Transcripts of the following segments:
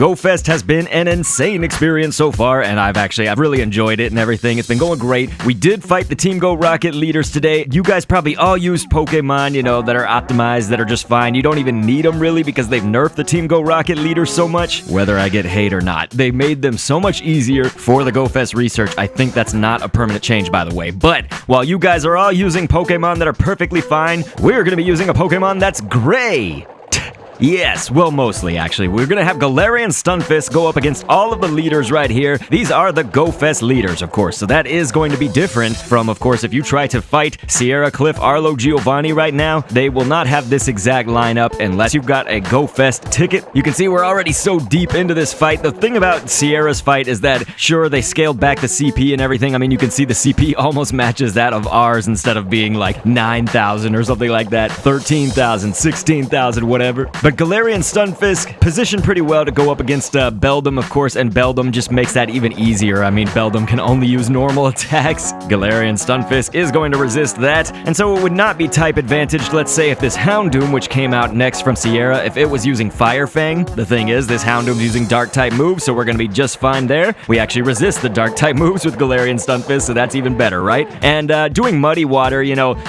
GoFest has been an insane experience so far, and I've really enjoyed it and everything. It's been going great. We did fight the Team Go Rocket leaders today. You guys probably all used Pokemon, that are optimized, that are just fine. You don't even need them really because they've nerfed the Team Go Rocket leaders so much, whether I get hate or not. They made them so much easier for the GoFest research. I think that's not a permanent change, by the way. But while you guys are all using Pokemon that are perfectly fine, we're going to be using a Pokemon that's gray. Yes, well, mostly, actually. We're gonna have Galarian Stunfisk go up against all of the leaders right here. These are the GoFest leaders, of course, so that is going to be different from, of course, if you try to fight Sierra, Cliff, Arlo, Giovanni right now, they will not have this exact lineup unless you've got a GoFest ticket. You can see we're already so deep into this fight. The thing about Sierra's fight is that, sure, they scaled back the CP and everything. I mean, you can see the CP almost matches that of ours instead of being like 9,000 or something like that, 13,000, 16,000, whatever. But Galarian Stunfisk positioned pretty well to go up against Beldum, of course, and Beldum just makes that even easier. I mean, Beldum can only use normal attacks. Galarian Stunfisk is going to resist that, and so it would not be type advantaged. Let's say if this Houndoom, which came out next from Sierra, if it was using Fire Fang. The thing is, this Houndoom's using Dark-type moves, so we're going to be just fine there. We actually resist the Dark-type moves with Galarian Stunfisk, so that's even better, right? And doing Muddy Water,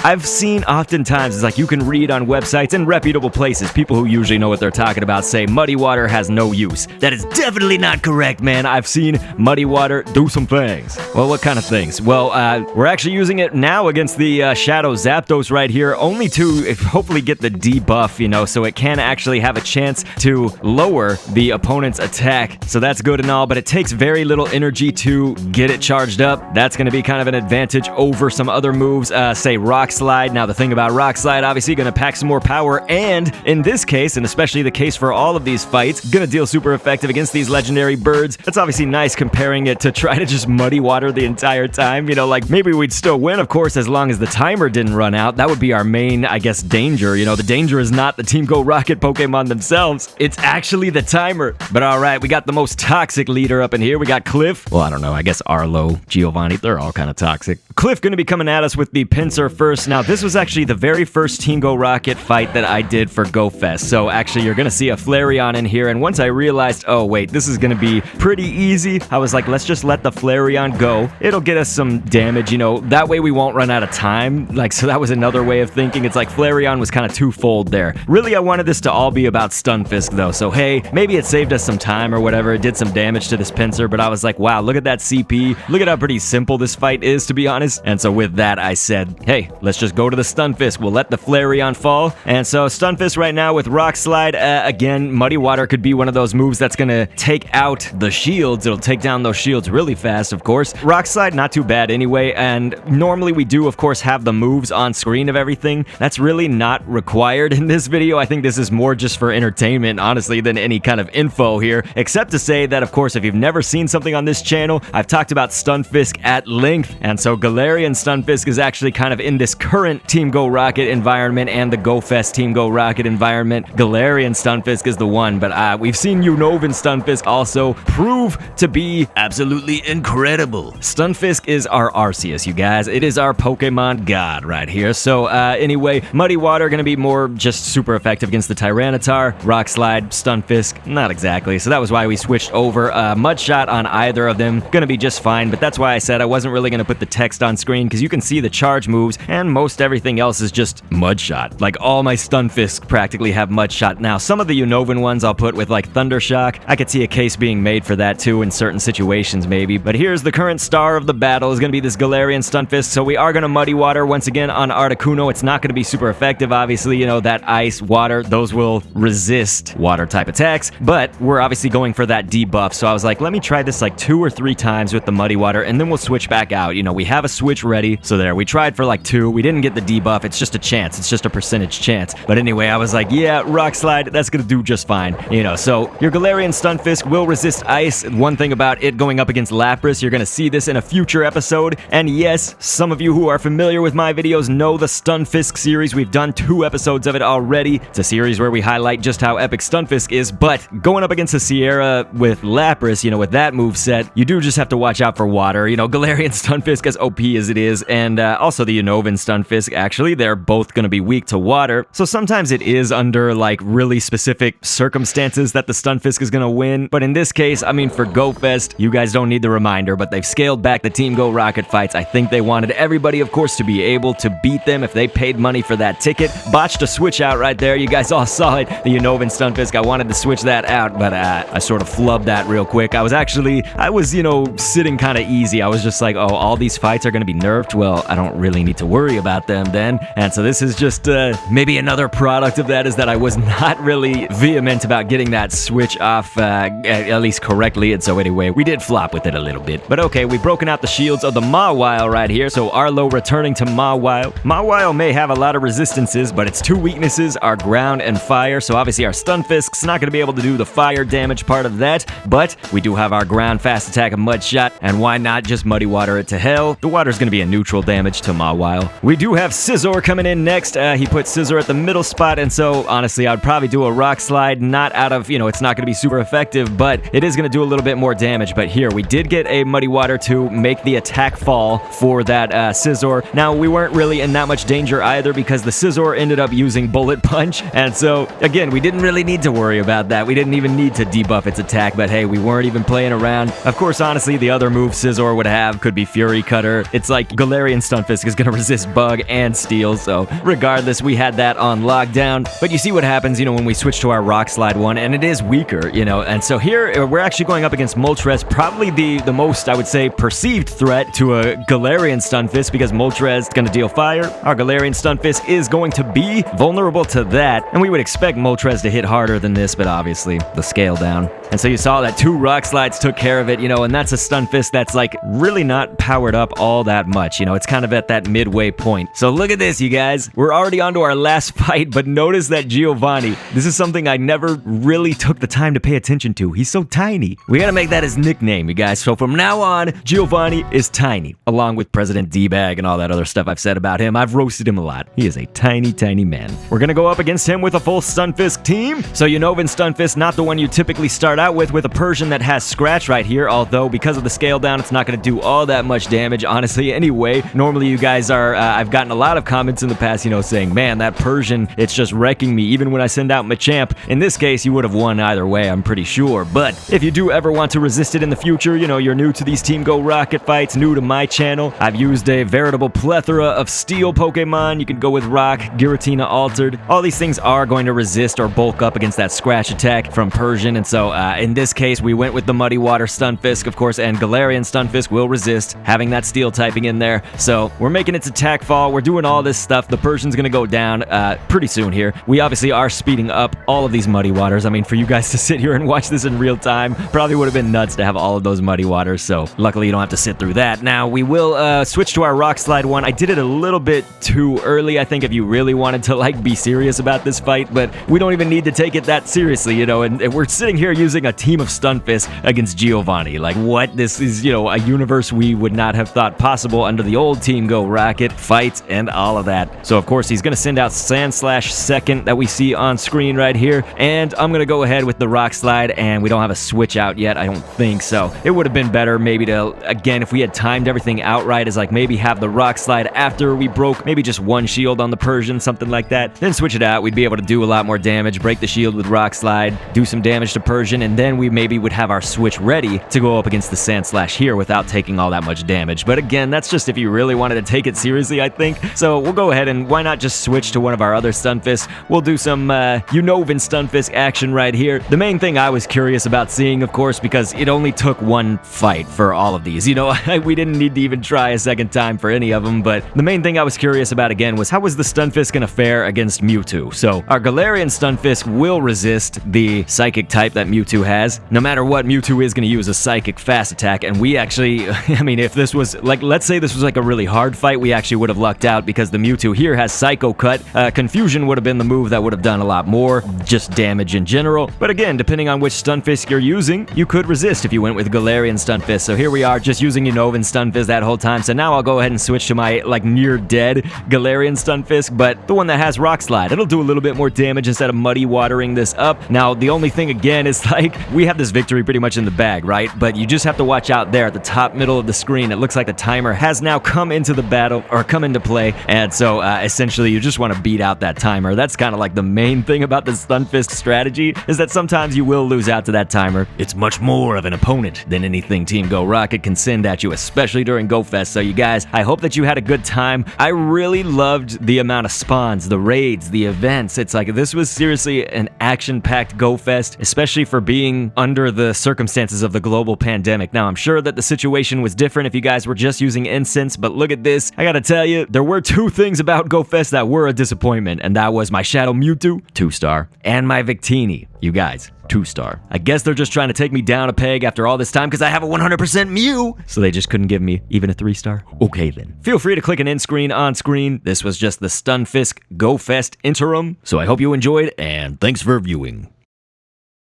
I've seen oftentimes, it's like you can read on websites and reputable places, people who usually know what they're talking about say Muddy Water has no use. That is definitely not correct, man. I've seen Muddy Water do some things. Well, what kind of things? Well, we're actually using it now against the Shadow Zapdos right here, only to hopefully get the debuff, so it can actually have a chance to lower the opponent's attack. So that's good and all, but it takes very little energy to get it charged up. That's going to be kind of an advantage over some other moves, say Rock Slide. Now, the thing about Rock Slide, obviously going to pack some more power, and in this case, and especially the case for all of these fights, gonna deal super effective against these legendary birds. That's obviously nice comparing it to try to just Muddy Water the entire time. Like maybe we'd still win, of course, as long as the timer didn't run out. That would be our main, I guess, danger. The danger is not the Team Go Rocket Pokemon themselves. It's actually the timer. But all right, we got the most toxic leader up in here. We got Cliff. Well, I don't know. I guess Arlo, Giovanni, they're all kind of toxic. Cliff gonna be coming at us with the Pinsir first. Now, this was actually the very first Team Go Rocket fight that I did for GoFest. So actually, you're gonna see a Valkyreion in here, and once I realized, oh wait, this is gonna be pretty easy, I was like, let's just let the Valkyreion go. It'll get us some damage, that way we won't run out of time. So that was another way of thinking. It's like Valkyreion was kind of twofold there. Really, I wanted this to all be about Stunfisk though, so hey, maybe it saved us some time or whatever. It did some damage to this Pinsir, but I was like, wow, look at that CP. Look at how pretty simple this fight is, to be honest. And so with that, I said, hey, let's just go to the Stunfisk. We'll let the Valkyreion fall. And so Stunfisk right now with Rock Slide, again, Muddy Water could be one of those moves that's gonna take out the shields. It'll take down those shields really fast, of course. Rock Slide, not too bad anyway, and normally we do, of course, have the moves on screen of everything. That's really not required in this video. I think this is more just for entertainment, honestly, than any kind of info here, except to say that, of course, if you've never seen something on this channel, I've talked about Stunfisk at length, and so Galarian Stunfisk is actually kind of in this current Team Go Rocket environment and the GoFest Team Go Rocket environment. Galarian Stunfisk is the one, but we've seen Unovan Stunfisk also prove to be absolutely incredible. Stunfisk is our Arceus, you guys. It is our Pokemon god right here. So anyway, Muddy Water gonna be more just super effective against the Tyranitar. Rock Slide, Stunfisk, not exactly. So that was why we switched over. Mud Shot on either of them, gonna be just fine, but that's why I said I wasn't really gonna put the text on screen, because you can see the charge moves, and most everything else is just Mud Shot. Like all my Stunfisk practically have Mud Shot. Now, some of the Unovan ones I'll put with like Thunder Shock. I could see a case being made for that too in certain situations maybe, but here's the current star of the battle is gonna be this Galarian Stunfisk. So we are gonna Muddy Water once again on Articuno. It's not gonna be super effective, obviously, that ice, water, those will resist water type attacks, but we're obviously going for that debuff. So I was like, let me try this like 2 or 3 times with the Muddy Water, and then we'll switch back out. We have a switch ready. So there, we tried for like 2. We didn't get the debuff. It's just a chance. It's just a percentage chance. But anyway, I was like, yeah, Rock Slide, that's gonna do just fine. So your Galarian Stunfisk will resist ice. One thing about it going up against Lapras, you're gonna see this in a future episode. And yes, some of you who are familiar with my videos know the Stunfisk series. We've done 2 episodes of it already. It's a series where we highlight just how epic Stunfisk is, but going up against a Sierra with Lapras, with that moveset, you do just have to watch out for water. Galarian Stunfisk, as OP as it is, and also the Unovan Stunfisk, actually, they're both gonna be weak to water. So sometimes it is under like really specific circumstances that the Stunfisk is gonna win. But in this case, I mean, for GoFest, you guys don't need the reminder, but they've scaled back the Team Go Rocket fights. I think they wanted everybody, of course, to be able to beat them if they paid money for that ticket. Botched a switch out right there. You guys all saw it. The Unova Stunfisk, I wanted to switch that out, but I sort of flubbed that real quick. I was, you know, sitting kind of easy. I was just like, oh, all these fights are going to be nerfed? Well, I don't really need to worry about them then. And so this is just maybe another product of that, is that I was not really vehement about getting that switch off, at least correctly. And so anyway, we did flop with it a little bit. But okay, we've broken out the shields of the Mawile right here. So Arlo returning to Mawile. Mawile may have a lot of resistances, but its two weaknesses are ground and fire. So obviously our Stunfisk's not going to be able to do the fire damage part of that, but we do have our ground fast attack of Mud Shot, and why not just Muddy Water it to hell? The water's going to be a neutral damage to Mawile. We do have Scizor coming in next. He put Scizor at the middle spot, and so honestly, I'd probably do a Rock Slide, not out of, you know, it's not going to be super effective, but it is going to do a little bit more damage. But here, we did get a Muddy Water to make the attack fall for that Scizor. Now, we weren't really in that much danger either, because the Scizor ended up using Bullet Punch, and so, again, we didn't really need to worry about that. We didn't even need to debuff its attack, but hey, we weren't even playing around. Of course, honestly, the other move Scizor would have could be Fury Cutter. It's like Galarian Stunfisk is going to resist Bug and Steel, so regardless, we had that on lockdown. But you see what happens, you know, when we switch to our Rock Slide one, and it is weaker, you know, and so here, we're actually going up against Moltres, probably the most, I would say, perceived threat to a Galarian Stunfisk, because Moltres is going to deal fire. Our Galarian Stunfisk is going to be vulnerable to that, and we would expect Moltres to hit harder than this, but obviously, the scale down. And so you saw that 2 Rock Slides took care of it, you know, and that's a Stunfisk that's like really not powered up all that much, you know, it's kind of at that midway point. So look at this, you guys. We're already on to our last fight, but notice that Giovanni, this is something I never really took the time to pay attention to. He's so tiny. We gotta make that his nickname, you guys. So from now on, Giovanni is tiny, along with President D-Bag and all that other stuff I've said about him. I've roasted him a lot. He is a tiny, tiny man. We're gonna go up against him with a full Stunfisk team. So Unovan Stunfisk, not the one you typically start out with a Persian that has Scratch right here, although because of the scale down, it's not gonna do all that much damage, honestly, anyway. Normally, you guys are, I've gotten a lot of comments in the past, you know, saying, man, that Persian, it's just wrecking me, even when I send out Machamp. In this case, you would have won either way, I'm pretty sure. But if you do ever want to resist it in the future, you know, you're new to these Team Go Rocket fights, new to my channel, I've used a veritable plethora of steel Pokemon. You can go with Rock, Giratina Altered. All these things are going to resist or bulk up against that Scratch attack from Persian, and so in this case, we went with the Muddy Water Stunfisk, of course, and Galarian Stunfisk will resist having that steel typing in there. So we're making its attack fall. We're doing all this stuff. The Persian's gonna go down pretty soon here. We obviously are speeding up all of these Muddy Waters. I mean, for you guys to sit here and watch this in real time, probably would have been nuts to have all of those Muddy Waters. So luckily, you don't have to sit through that. Now we will switch to our Rock Slide one. I did it a little bit too early, I think, if you really wanted to like be serious about this fight, but we don't even need to take it that seriously, you know, and we're sitting here using a team of Stunfisk against Giovanni. Like, what? This is, you know, a universe we would not have thought possible under the old Team Go Rocket fights and all of that. So, of course, he's going to send out Sandslash second that we see on screen right here, and I'm going to go ahead with the Rock Slide, and we don't have a switch out yet, I don't think, so it would have been better maybe to, again, if we had timed everything out right, is like maybe have the Rock Slide after we broke maybe just one shield on the Persian, something like that, then switch it out. We'd be able to do a lot more damage, break the shield with Rock Slide, do some damage to Persian, and then we maybe would have our switch ready to go up against the Sandslash here without taking all that much damage. But again, that's just if you really wanted to take it seriously, I think. So we'll go ahead and why not just switch to one of our other Stunfisks. We'll do some Unovan Stunfisk action right here. The main thing I was curious about seeing, of course, because it only took one fight for all of these. You know, we didn't need to even try a second time for any of them, but the main thing I was curious about again was how was the Stunfisk gonna fare against Mewtwo? So our Galarian Stunfisk will resist the Psychic type that Mewtwo has. No matter what, Mewtwo is gonna use a Psychic fast attack, and we actually, I mean, if this was, like, let's say this was like a really hard fight, we actually would have lucked out because the Mewtwo here has Psycho Cut. Confusion would have been the move that would have done a lot more, just damage in general. But again, depending on which Stunfisk you're using, you could resist if you went with Galarian Stunfisk. So here we are, just using Unovan Stunfisk that whole time. So now I'll go ahead and switch to my, like, near-dead Galarian Stunfisk, but the one that has Rock Slide. It'll do a little bit more damage instead of muddy watering this up. Now, the only thing, again, is, like, we have this victory pretty much in the bag, right? But you just have to watch out there at the top middle of the screen. It looks like the timer has now come into the battle, or come into play, and so essentially you just want to beat out that timer. That's kind of like the main thing about the Stunfisk strategy is that sometimes you will lose out to that timer. It's much more of an opponent than anything Team Go Rocket can send at you, especially during GoFest. So you guys, I hope that you had a good time. I really loved the amount of spawns, the raids, the events. It's like this was seriously an action-packed GoFest, especially for being under the circumstances of the global pandemic. Now, I'm sure that the situation was different if you guys were just using incense, but look at this. I gotta tell you, there were two things about GoFest that were a disappointment, and that was my Shadow Mewtwo, 2-star, and my Victini. You guys, 2-star. I guess they're just trying to take me down a peg after all this time because I have a 100% Mew, so they just couldn't give me even a 3-star? Okay then. Feel free to click an end screen on screen. This was just the Stunfisk GoFest interim, so I hope you enjoyed, and thanks for viewing.